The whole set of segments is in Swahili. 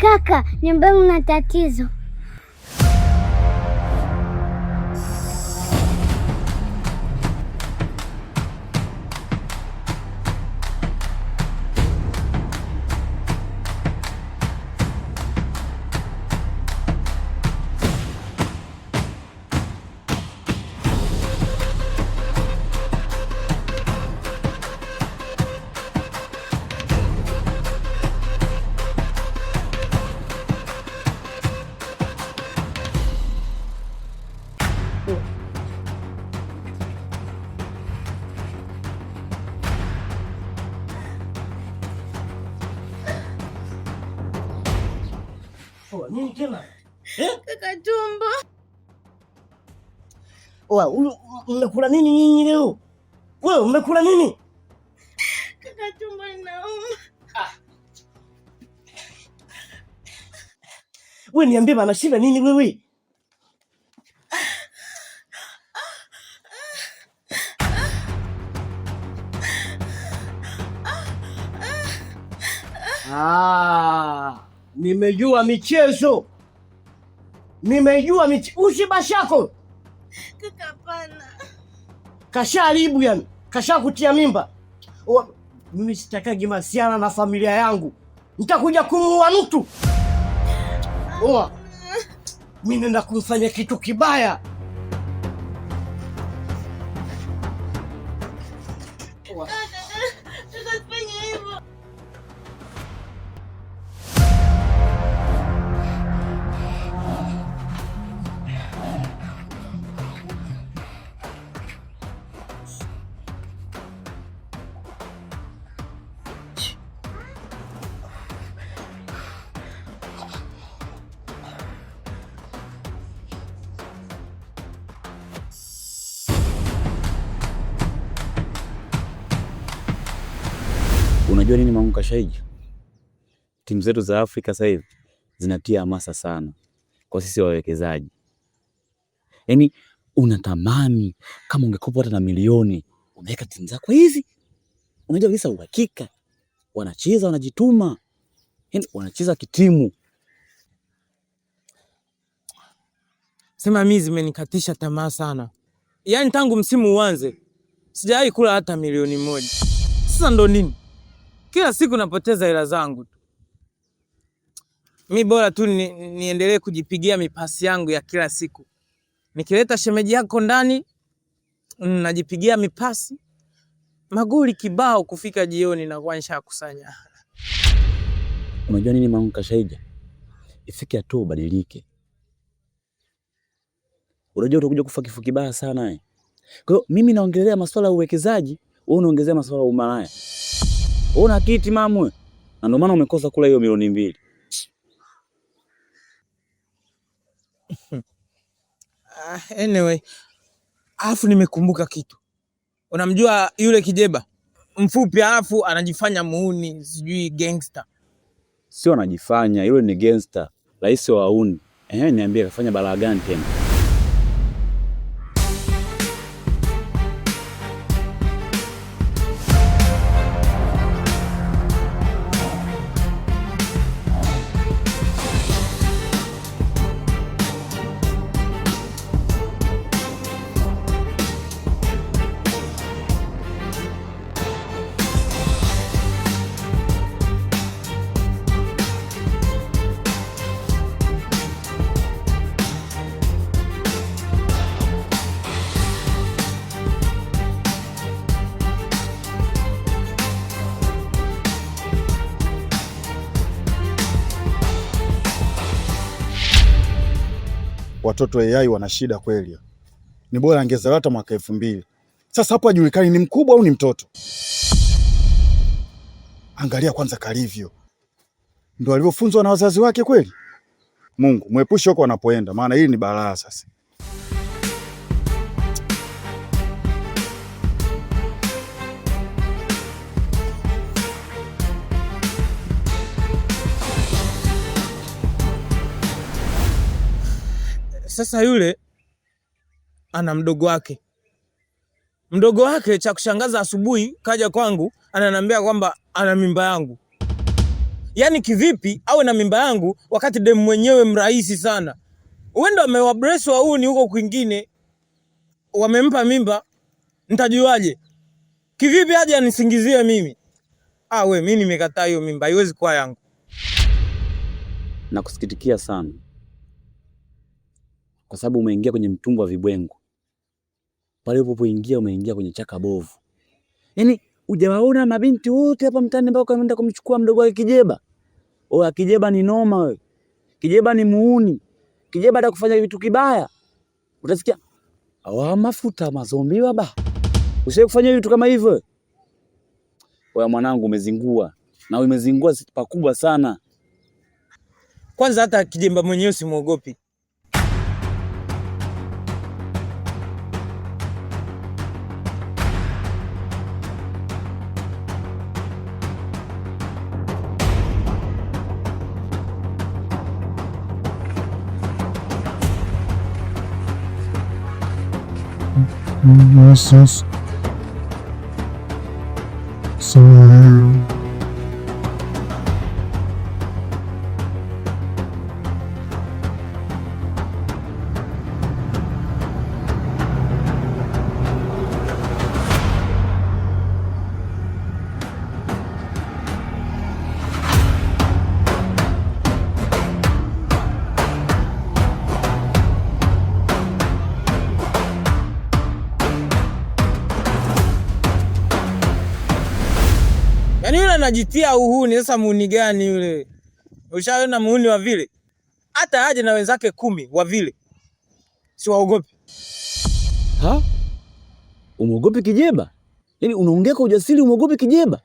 Kaka, nyumbani una tatizo. Nini tena? Kaka tumbo. Mmekula nini nyinyi leo? Wewe mmekula nini? Kaka tumbo linauma. Wewe niambie bana, shida nini wewe? Nimejua michezo. Ushibashako. Kaka hapana. Kasharibu yani. Kashakutia mimba. Mimi sitakagi masiana na familia yangu. Nitakuja kumuua mtu. Mimi nenda kumfanya kitu kibaya. Unajua nini Mangu Kashaija? Timu zetu za Afrika sasa hivi zinatia hamasa sana kwa sisi wawekezaji. Yaani unatamani kama ungekopa hata na milioni unaweka timu zako hizi. Unajua kabisa uhakika wanacheza, wanajituma. Yaani wanacheza kitimu. Sema mimi zimenikatisha tamaa sana. Yaani tangu msimu uanze sijawahi kula hata milioni moja. Sasa ndo nini? Kila siku napoteza hela zangu tu. Mimi bora tu niendelee kujipigia mipasi yangu ya kila siku. Nikileta shemeji yako ndani, najipigia mipasi. Magoli kibao kufika jioni na kuanisha kusanya. Unajua nini Mangu Kashaija? Ifike hatua ubadilike. Unajua utakuja kufa kifo kibaya sana . Kwa hiyo mimi naongelea masuala ya uwekezaji, wewe unaongezea masuala ya umalaya. Una kiti mamwe. Na ndio maana umekosa kula hiyo milioni 2. Anyway, alafu nimekumbuka kitu. Unamjua yule kijeba? Mfupi alafu anajifanya muuni, sijui gangster. Sio anajifanya, yule ni gangster, rais wa wauni. Niambie kafanya balaa gani tena? Watoto wa AI wana shida kweli. Ni bora angezaliwa hata mwaka 2000. Sasa hapo hajulikani ni mkubwa au ni mtoto. Angalia kwanza kalivyo. Ndio alivyofunzwa na wazazi wake kweli? Mungu, muepushe huko wanapoenda, maana hili ni balaa sasa. Sasa yule ana mdogo wake. Mdogo wake cha kushangaza asubuhi kaja kwangu ananiambia kwamba ana mimba yangu. Yaani kivipi awe na mimba yangu wakati demu mwenyewe mrahisi sana? Uenda amewabresi wauni huko kwingine, wamempa mimba, nitajuaje? Kivipi aje anisingizie mimi? Mimi nimekataa hiyo mimba, haiwezi kuwa yangu. Nakusikitikia sana, kwa sababu umeingia kwenye mtumbo wa vibwengo. Pale ulipoingia umeingia kwenye chaka bovu. Yaani hujawaona mabinti wote hapa mtaani ambao kaenda kumchukua mdogo wake Kijeba? Kijeba ni noma wewe. Kijeba ni muuni. Kijeba atakufanya vitu kibaya. Utasikia mafuta mazombi baba. Usiye kufanya vitu kama hivyo. Wewe mwanangu umezingua. Na umezingua pakubwa sana. Kwanza hata Kijemba mwenyewe simuogopi. Yes. Sorry. Yaani yule anajitia uhuni, sasa muuni gani yule? Ushaona muuni wa vile? Hata aje na wenzake 10 wa vile. Si waogopi. Umeogopi Kijeba? Yaani unaongea kwa ujasiri umeogopi Kijeba?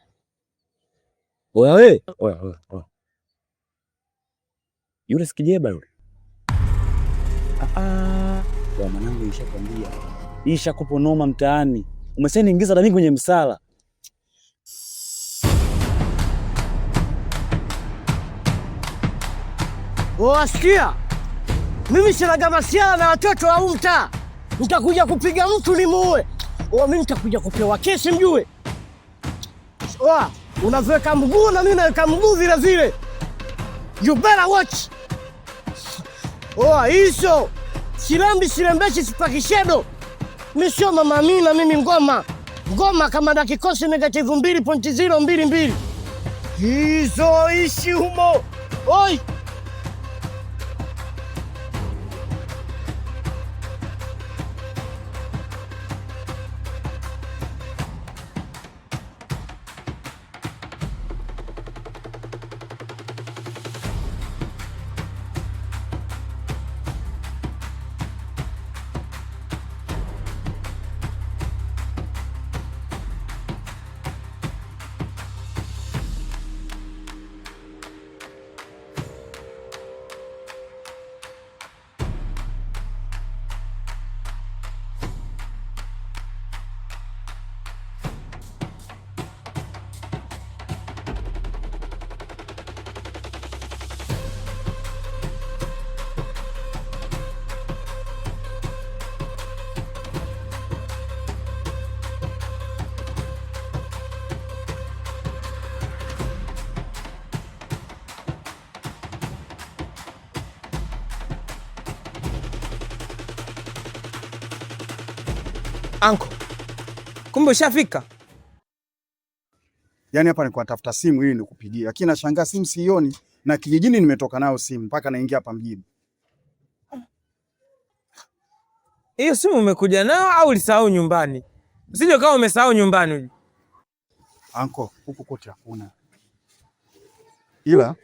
Oya. Yule si Kijeba yule. Kwa mwanangu nishakwambia. Ishakupo noma mtaani. Umesema niingiza dami kwenye msala. Wasikia? Mimi sina masiala na watoto wa mtaa. Nitakuja kupiga mtu nimuue. Mimi nitakuja kupewa kesi mjue. Unaweka mguu na mimi naweka mguu vile vile. You better watch. Hizo. Silembeshi sipakishedo. Mimi sio mama Amina, mimi ngoma kama na kikosi negative 2.022. Hizo ishi humo. Oi. Anko, kumbe ushafika? Yaani hapa nilikuwa natafuta simu ili nikupigie. Lakini nashangaa simu sioni na kijijini nimetoka nayo simu mpaka naingia hapa mjini. Hiyo simu umekuja nayo au ulisahau nyumbani? Usije kama umesahau nyumbani. Anko, huku kote hakuna. Ila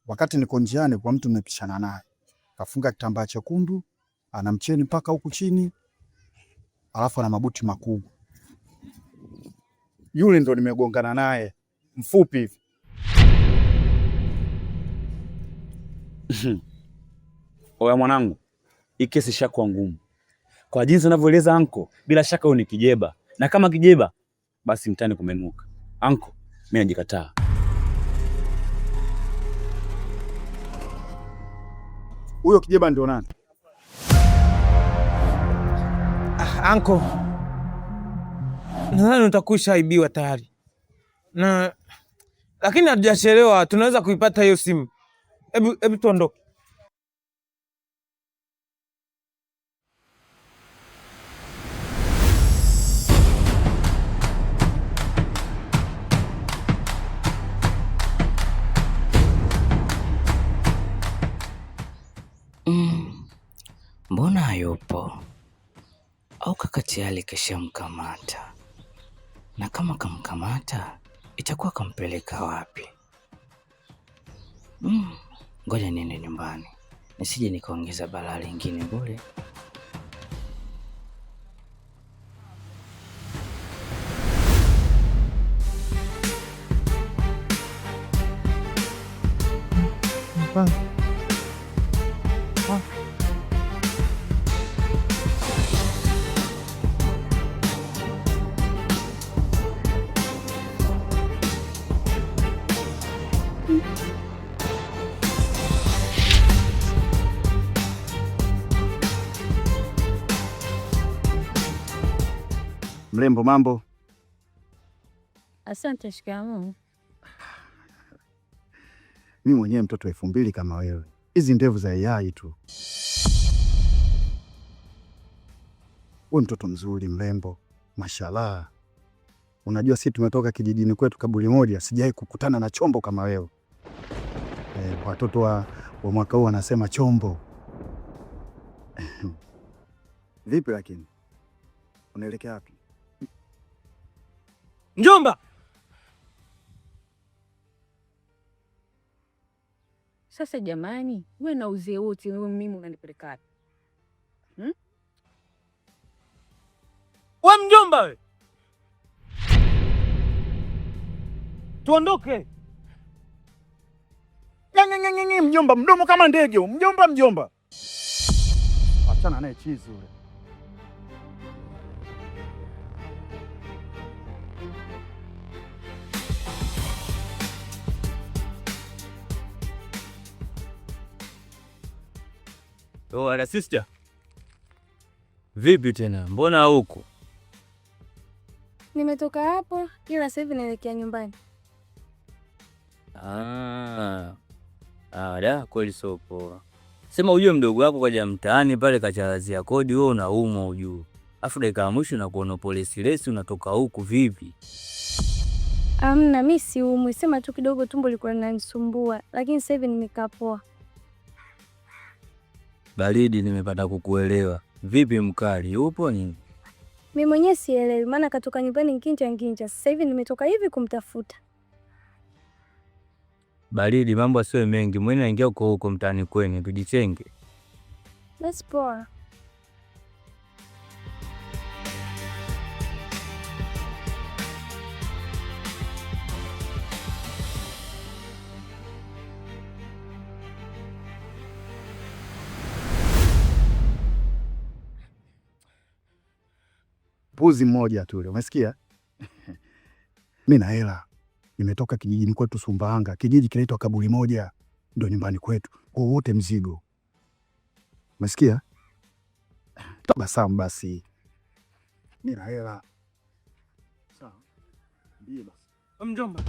wakati niko njiani kwa mtu nimepishana naye. Kafunga kitambaa chekundu, ana mcheni mpaka huku chini. Alafu ana mabuti makubwa. Yule ndo nimegongana naye, mfupi hivi. Oya mwanangu, hii kesi ishakuwa ngumu. Kwa jinsi unavyoeleza anko, bila shaka huyu ni Kijeba. Na kama Kijeba, basi mtani kumenuka. Anko, mimi najikataa. Huyo Kijeba ndio nani? Anko, nadhani utakushaibiwa tayari. Na lakini hatujachelewa, tunaweza kuipata hiyo simu. Hebu tuondoke. Mbona hayupo? Au kaka tayari keshamkamata? Na kama kamkamata, itakuwa kampeleka wapi? Ngoja niende nyumbani, nisije nikaongeza balaa lingine bure. Mrembo, mambo? Asante. Shikamoo. Mimi mwenyewe mtoto 2000 kama wewe. Hizi ndevu za AI tu. Wewe mtoto mzuri, mrembo, mashallah. Unajua sisi tumetoka kijijini kwetu kaburi moja, sijai kukutana na chombo kama wewe. Watoto wa mwaka huu wanasema chombo. Vipi lakini? Unaelekea wapi? Mjomba! Sasa jamani, wewe na uzee wote wewe mimi unanipeleka wapi? Wewe mjomba wewe. Tuondoke. Nyanyanyanyanya mjomba, mdomo kama ndege, mjomba. Achana naye chizi yule. Ala sister. Vipi tena? Mbona huko? Nimetoka hapo ila sasa hivi naelekea nyumbani. Da kweli sio poa. Sema ujue mdogo wako kaja mtaani pale kachalazia kodi, wewe unaumwa ujue. Afu dakika ya mwisho na kuona polisi lesi unatoka huku vipi? Amna, mimi si umwi, sema tu kidogo tumbo liko linanisumbua, lakini sasa hivi nimekaa poa. Baridi, nimepata kukuelewa. Vipi mkali, upo nini? Mimi mwenyewe sielewi, maana katoka nyumbani nginja. Sasa hivi nimetoka hivi kumtafuta. Baridi, mambo asiwe mengi. Mwenye naingia huko mtaani kwenu, tujichenge. That's poa. Puzi mmoja tu ile, umesikia? Mimi na hela. Nimetoka kijijini kwetu Sumbawanga, kijiji kinaitwa kaburi moja, ndio nyumbani kwetu. Kwa wote mzigo. Umesikia? Tabasamu basi. Mimi na hela. Sawa. Ndiye basi. Mjomba.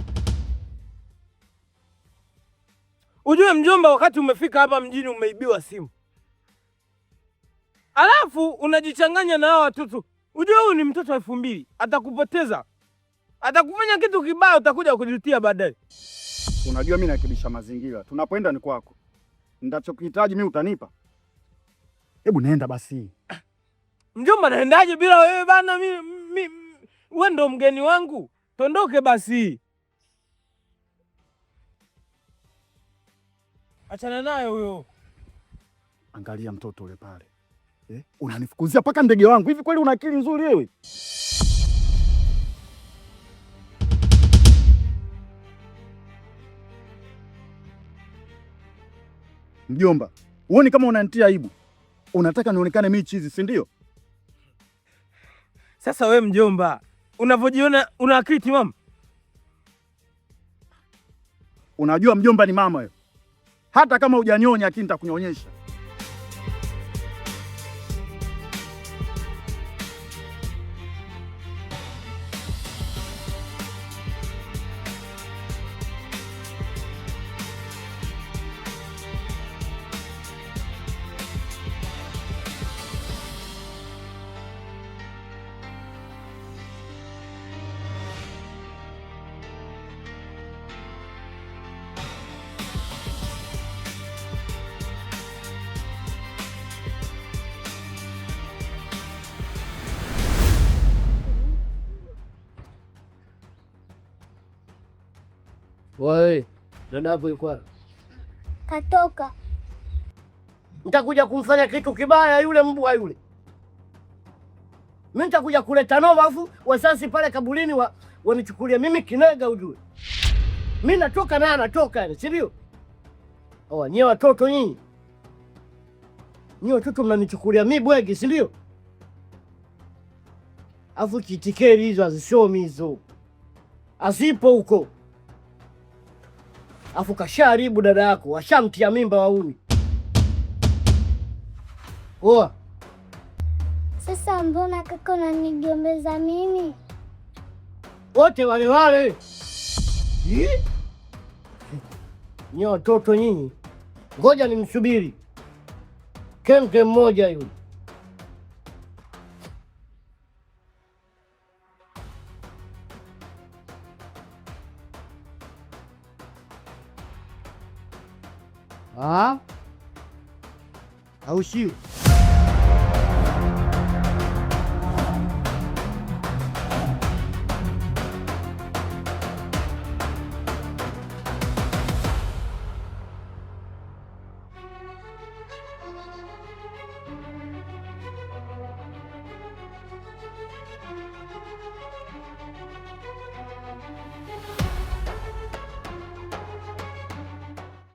Ujue mjomba, wakati umefika hapa mjini umeibiwa simu. Alafu unajichanganya na hao watoto. Ujue huyu ni mtoto wa 2000, atakupoteza. Atakufanya kitu kibaya, utakuja kujutia baadaye. Unajua mimi narekebisha mazingira. Tunapoenda ni kwako. Nitachokihitaji mimi utanipa. Hebu nenda basi. Mjomba, naendaje bila wewe bana? Wewe ndo mgeni wangu. Tondoke basi. Achana naye huyo. Angalia mtoto ule pale. Unanifukuzia paka ndege wangu. Hivi kweli una akili nzuri wewe? Mjomba, uone kama unanitia aibu. Unataka nionekane mimi chizi, si ndio? Sasa we mjomba, unavyojiona una akili timamu? Unajua mjomba ni mama wewe. Hata kama hujanyonya lakini nitakunyonyesha. Wewe dada hapo yuko wapi? Katoka. Nitakuja kumfanya kitu kibaya yule mbwa yule. Mimi nitakuja kuleta noma, afu wasasi pale kaburini wanichukulia mimi kinega, ujue. Mimi natoka naye anatoka, yani, si ndio? Nyie watoto nyinyi. Nyie watoto mnanichukulia mimi bwegi, si ndio? Afu kitikeri hizo hazishomi hizo. Asipo huko. Afu kasharibu dada yako, washamtia mimba wauni. Oa. Sasa mbona kaka unanigombeza mimi? Wote wale wale. Nyie watoto nyinyi. Ngoja nimsubiri. Kemke mmoja yule. Au sio?